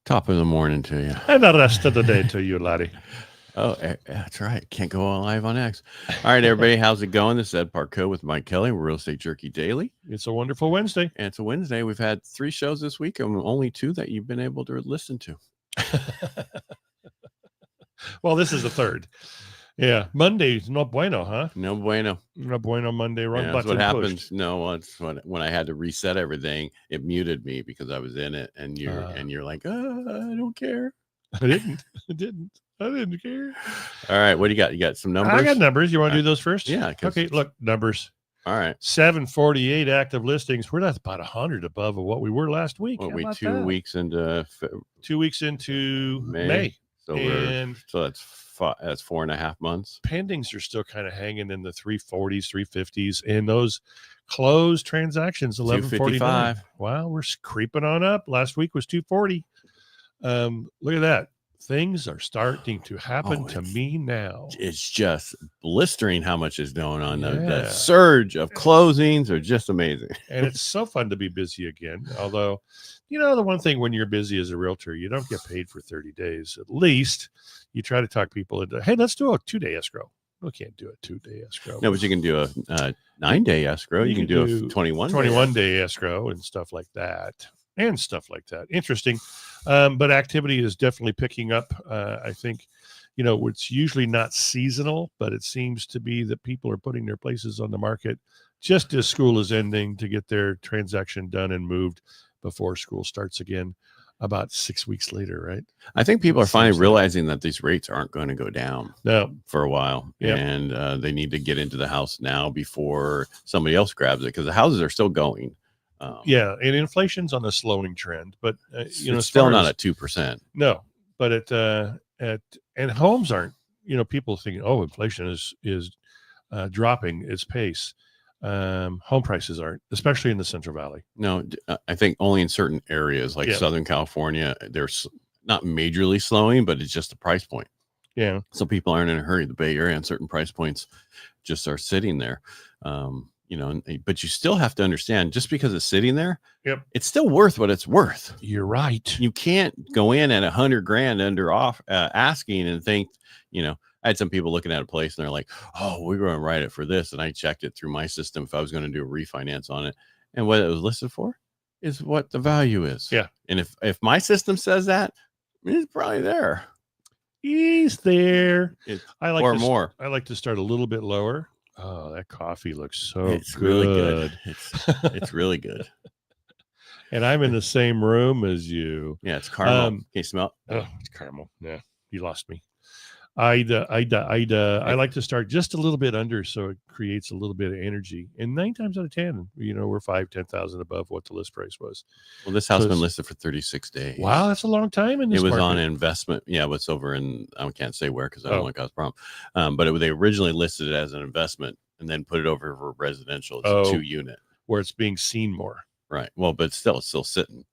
Top of the morning to you. And the rest of the day to you, laddie. Oh, that's right. Can't go on live on X. All right, everybody. How's it going? This is Ed Parcaut with Mike Kelly. We're Real Estate Jerky Daily. It's a wonderful Wednesday. And it's a Wednesday. We've had 3 shows this week and only 2 that you've been able to listen to. Well, this is the third. Yeah. Monday's no bueno, huh? No bueno. No bueno Monday. Wrong Yeah, button that's what pushed. happens. No, it's when I had to reset everything, it muted me because I was in it. And you're like, I don't care. I didn't care. All right. What do you got? You got some numbers? I got numbers. You want to do those first? Yeah. Okay. Look, numbers. All right. 748 active listings. We're not about 100 above of what we were last week. What, we 2 weeks into 2 weeks into May. So that's 4.5 months. Pendings are still kind of hanging in the 340s, 350s, and those closed transactions 1145. Wow, we're creeping on up. Last week was 240. Look at that. Things are starting to happen to me now. It's just blistering how much is going on. Yeah. The surge of closings are just amazing. And it's so fun to be busy again. Although, the one thing when you're busy as a realtor, you don't get paid for 30 days. At least you try to talk people into, hey, let's do a 2-day escrow. We can't do a 2-day escrow. No, but you can do a 9-day escrow. You can do a 21-day escrow and stuff like that. Interesting. But activity is definitely picking up. I think, it's usually not seasonal, but it seems to be that people are putting their places on the market just as school is ending to get their transaction done and moved before school starts again about 6 weeks later, right? I think people are finally realizing that these rates aren't going to go down for a while. Yep. And they need to get into the house now before somebody else grabs it because the houses are still going. And inflation's on a slowing trend, but it's still not at 2%. No, but and homes aren't. People thinking, inflation is dropping its pace. Home prices aren't, especially in the Central Valley. No, I think only in certain areas like Southern California, they're not majorly slowing, but it's just the price point. Yeah, so people aren't in a hurry. The Bay Area and certain price points just are sitting there. But you still have to understand, just because it's sitting there, it's still worth what it's worth. You're right. You can't go in at $100,000 under asking and think, I had some people looking at a place and they're like, oh, we're going to write it for this. And I checked it through my system if I was going to do a refinance on it. And what it was listed for is what the value is. Yeah. And if my system says that, it's probably there. He's there. I like to start a little bit lower. Oh, that coffee looks so good. Really good. It's really good. And I'm in the same room as you. Yeah, it's caramel. Can you smell it? Oh, it's caramel. Yeah, you lost me. I like to start just a little bit under so it creates a little bit of energy. And 9 times out of 10, we're 5,000-10,000 above what the list price was. Well, this house has been listed for 36 days. Wow, that's a long time in this market. On an investment. Yeah, what's over in, I can't say where because I don't want to cause a problem. But they originally listed it as an investment and then put it over for residential. It's a 2-unit. Where it's being seen more. Right. Well, but it's still sitting.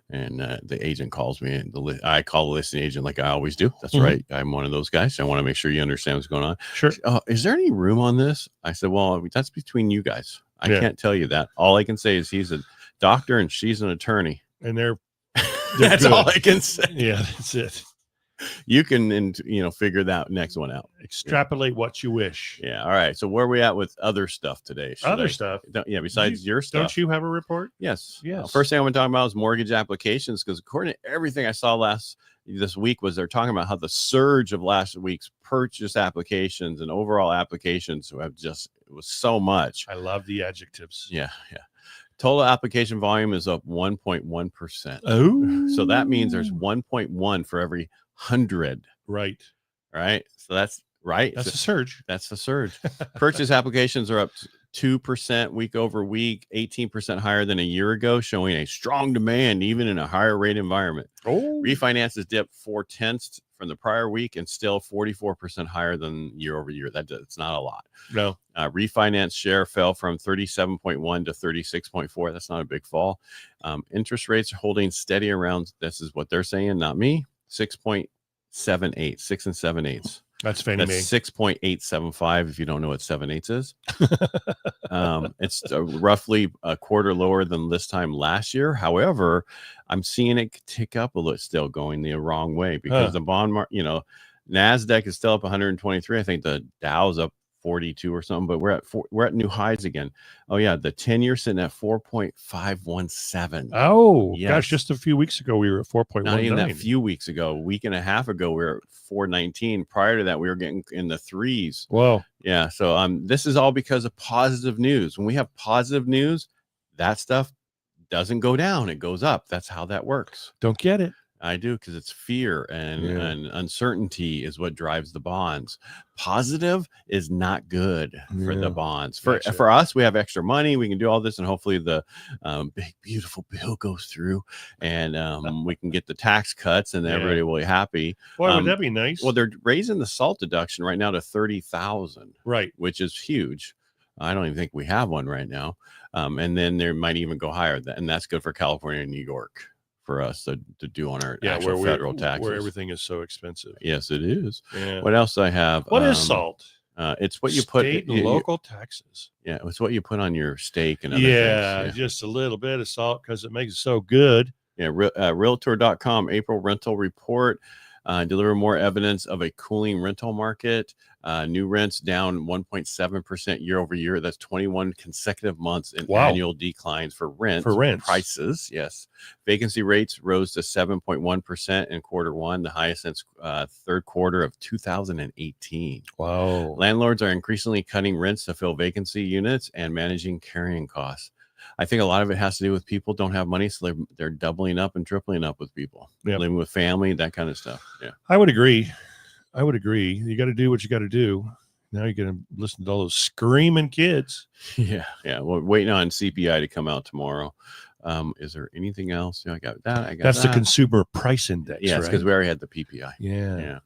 And the agent calls me and I call the listing agent like I always do. That's right. I'm one of those guys. I want to make sure you understand what's going on. Sure. Is there any room on this? I said, well, that's between you guys. I can't tell you that. All I can say is he's a doctor and she's an attorney. And they're that's good. All I can say. Yeah, that's it. You can, figure that next one out. Extrapolate what you wish. Yeah. All right. So where are we at with other stuff today? Stuff? Besides your stuff. Don't you have a report? Yes. First thing I want to talk about is mortgage applications, because according to everything I saw this week was they're talking about how the surge of last week's purchase applications and overall applications it was so much. I love the adjectives. Yeah. Total application volume is up 1.1%. Oh. So that means there's 1.1 for every 100. Right. So that's right. That's a surge. That's the surge. Purchase applications are up 2% week over week, 18% higher than a year ago, showing a strong demand even in a higher rate environment. Refinances dipped 0.4 from the prior week and still 44% higher than year over year. It's not a lot. No. Refinance share fell from 37.1 to 36.4. That's not a big fall. Interest rates are holding steady around, this is what they're saying, not me, 6.78, 6 7/8. That's Fannie That's Mae. 6.875 if you don't know what 7/8 is. It's roughly a quarter lower than this time last year. However, I'm seeing it tick up a little, still going the wrong way because the bond market, NASDAQ is still up 123. I think the Dow's up 42 or something, but we're at new highs again. Oh yeah, the 10-year sitting at 4.517. Oh yes. Gosh, just a few weeks ago we were at 4.19. Not even that few weeks ago, a week and a half ago, we were at 419. Prior to that, we were getting in the threes. Whoa. Yeah. So this is all because of positive news. When we have positive news, that stuff doesn't go down, it goes up. That's how that works. Don't get it. I do, because it's fear and uncertainty is what drives the bonds. Positive is not good for the bonds. For us, we have extra money. We can do all this, and hopefully the big, beautiful bill goes through, and we can get the tax cuts, and everybody will be happy. Boy, would that be nice? Well, they're raising the SALT deduction right now to $30,000, right? Which is huge. I don't even think we have one right now, and then there might even go higher, and that's good for California and New York. For us to do on our actual federal taxes, where everything is so expensive. Yes, it is. Yeah. What else I have? What is SALT? It's what you put state and local taxes. Yeah, it's what you put on your steak and other things. Yeah, just a little bit of salt because it makes it so good. Yeah, Realtor.com April rental report. Deliver more evidence of a cooling rental market. New rents down 1.7% year over year. That's 21 consecutive months in annual declines for rent prices. Yes. Vacancy rates rose to 7.1% in quarter one, the highest since third quarter of 2018. Wow. Landlords are increasingly cutting rents to fill vacancy units and managing carrying costs. I think a lot of it has to do with people don't have money, so they're doubling up and tripling up with people, living with family, that kind of stuff. Yeah, I would agree. You got to do what you got to do. Now you're going to listen to all those screaming kids. Yeah. We're waiting on CPI to come out tomorrow. Is there anything else? I got that. That's the Consumer Price Index. Yes, because we already had the PPI. Yeah.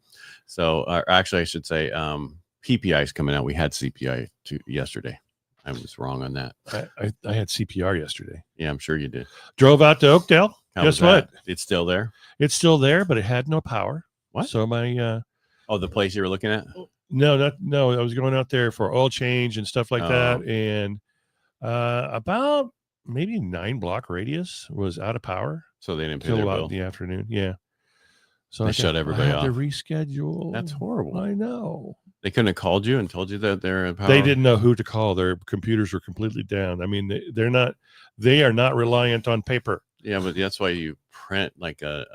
So actually, I should say PPI is coming out. We had CPI yesterday. I was wrong on that. I had CPR yesterday. Yeah, I'm sure you did. Drove out to Oakdale. Guess what? It's still there? It's still there, but it had no power. What? So my... the place you were looking at? No. I was going out there for oil change and stuff like that. And about maybe 9-block radius was out of power. So they didn't pay their bill in the afternoon. Yeah. So they shut everybody off. To reschedule. That's horrible. I know. They couldn't have called you and told you that they're in power. They didn't know who to call. Their computers were completely down. I mean, they are not reliant on paper. Yeah, but that's why you print like a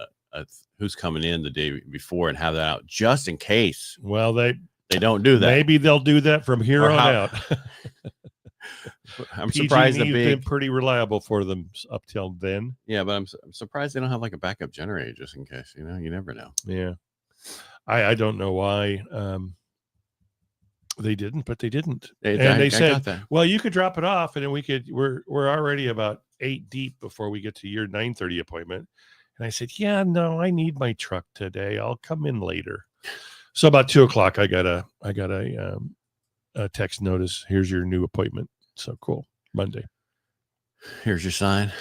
who's coming in the day before and have that out just in case. Well, they don't do that. Maybe they'll do that from here on out. I'm surprised PG&E's been pretty reliable for them up till then. Yeah, but I'm surprised they don't have like a backup generator just in case. You never know. Yeah, I don't know why they didn't, but they didn't. They said, "Well, you could drop it off, and then we could." We're already about 8 deep before we get to your 9:30 appointment. And I said, "Yeah, no, I need my truck today. I'll come in later." So about 2:00, I got a text notice. Here's your new appointment. So cool. Monday. Here's your sign.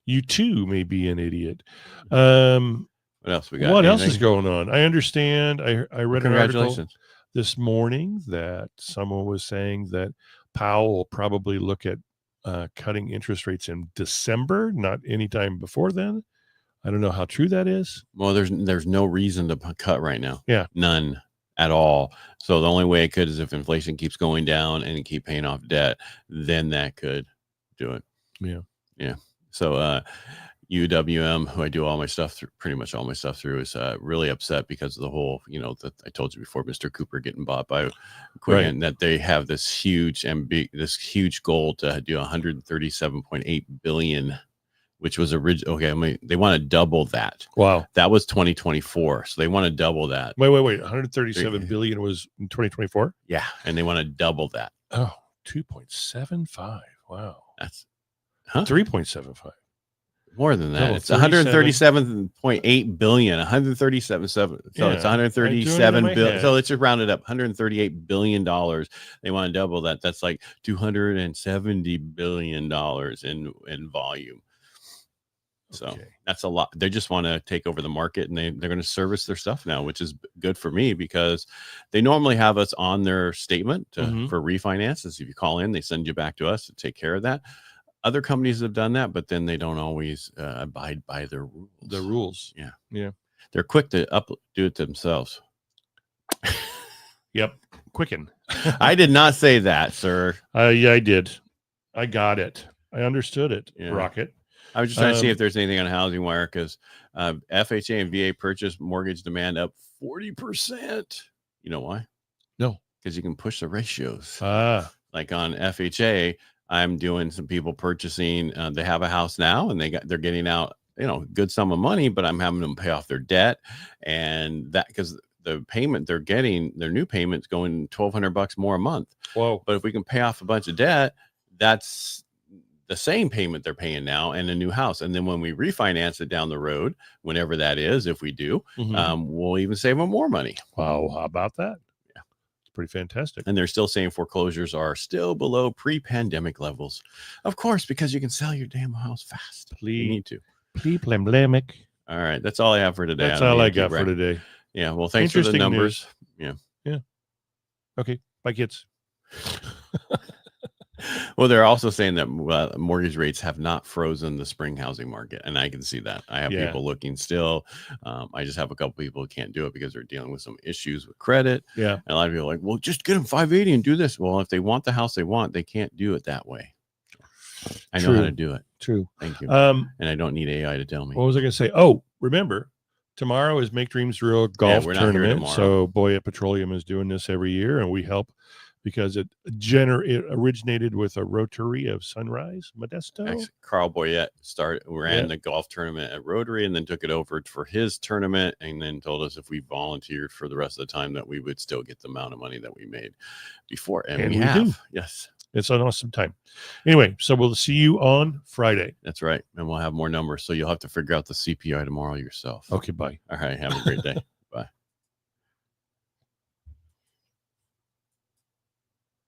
You too may be an idiot. What else we got? What else is going on? I understand. I read an article this morning that someone was saying that Powell will probably look at cutting interest rates in December, not anytime before then. I don't know how true that is. Well, there's no reason to cut right now. Yeah, none at all. So the only way it could is if inflation keeps going down and keep paying off debt, then that could do it. Yeah. So UWM, who I do all my stuff through, pretty much all my stuff through, is really upset because of the whole, that I told you before, Mr. Cooper getting bought by Quicken, and that they have this huge goal to do 137.8 billion, which was original. Okay, they want to double that. Wow, that was 2024, so they want to double that. Wait, 137 billion was in 2024. Yeah, and they want to double that. Oh, 2.75. Wow, that's 3.75. More than that. It's 137.8 billion, 137.7. So it's 137 billion. So let's just round it up. $138 billion. They want to double that. That's like $270 billion in volume. So that's a lot. They just want to take over the market, and they're going to service their stuff now, which is good for me because they normally have us on their statement for refinances. If you call in, they send you back to us to take care of that. Other companies have done that, but then they don't always abide by their rules. The rules. Yeah. They're quick to do it themselves. Yep. Quicken. I did not say that, sir. Yeah, I did. I got it. I understood it. Yeah. Rocket. I was just trying to see if there's anything on Housing Wire because FHA and VA purchase mortgage demand up 40%. You know why? No. Because you can push the ratios. Like on FHA, I'm doing some people purchasing. They have a house now, and they're getting out, good sum of money, but I'm having them pay off their debt, and that because the payment they're getting, their new payment's going $1,200 more a month. Whoa! But if we can pay off a bunch of debt, that's the same payment they're paying now and a new house. And then when we refinance it down the road, whenever that is, if we do, we'll even save them more money. Wow. How about that? Yeah. It's pretty fantastic. And they're still saying foreclosures are still below pre-pandemic levels. Of course, because you can sell your damn house fast. You need to. Pre-pandemic. All right. That's all I have for today. That's all I got for today. Yeah. Well, thanks for the numbers. News. Yeah. Okay. Bye, kids. Well, they're also saying that mortgage rates have not frozen the spring housing market, and I can see that. I have people looking still. I just have a couple people who can't do it because they're dealing with some issues with credit. Yeah, and a lot of people are like, well, just get them 580 and do this. Well, if they want the house they want, they can't do it that way. I know how to do it. True. Thank you. And I don't need AI to tell me. What was I going to say? Oh, remember, tomorrow is Make Dreams Real golf tournament. So Boya Petroleum is doing this every year, and we help because it originated with a Rotary of Sunrise, Modesto. Actually, Carl Boyette ran the golf tournament at Rotary and then took it over for his tournament and then told us if we volunteered for the rest of the time that we would still get the amount of money that we made before. And we have. Do. Yes. It's an awesome time. Anyway, so we'll see you on Friday. That's right. And we'll have more numbers. So you'll have to figure out the CPI tomorrow yourself. Okay, bye. All right. Have a great day.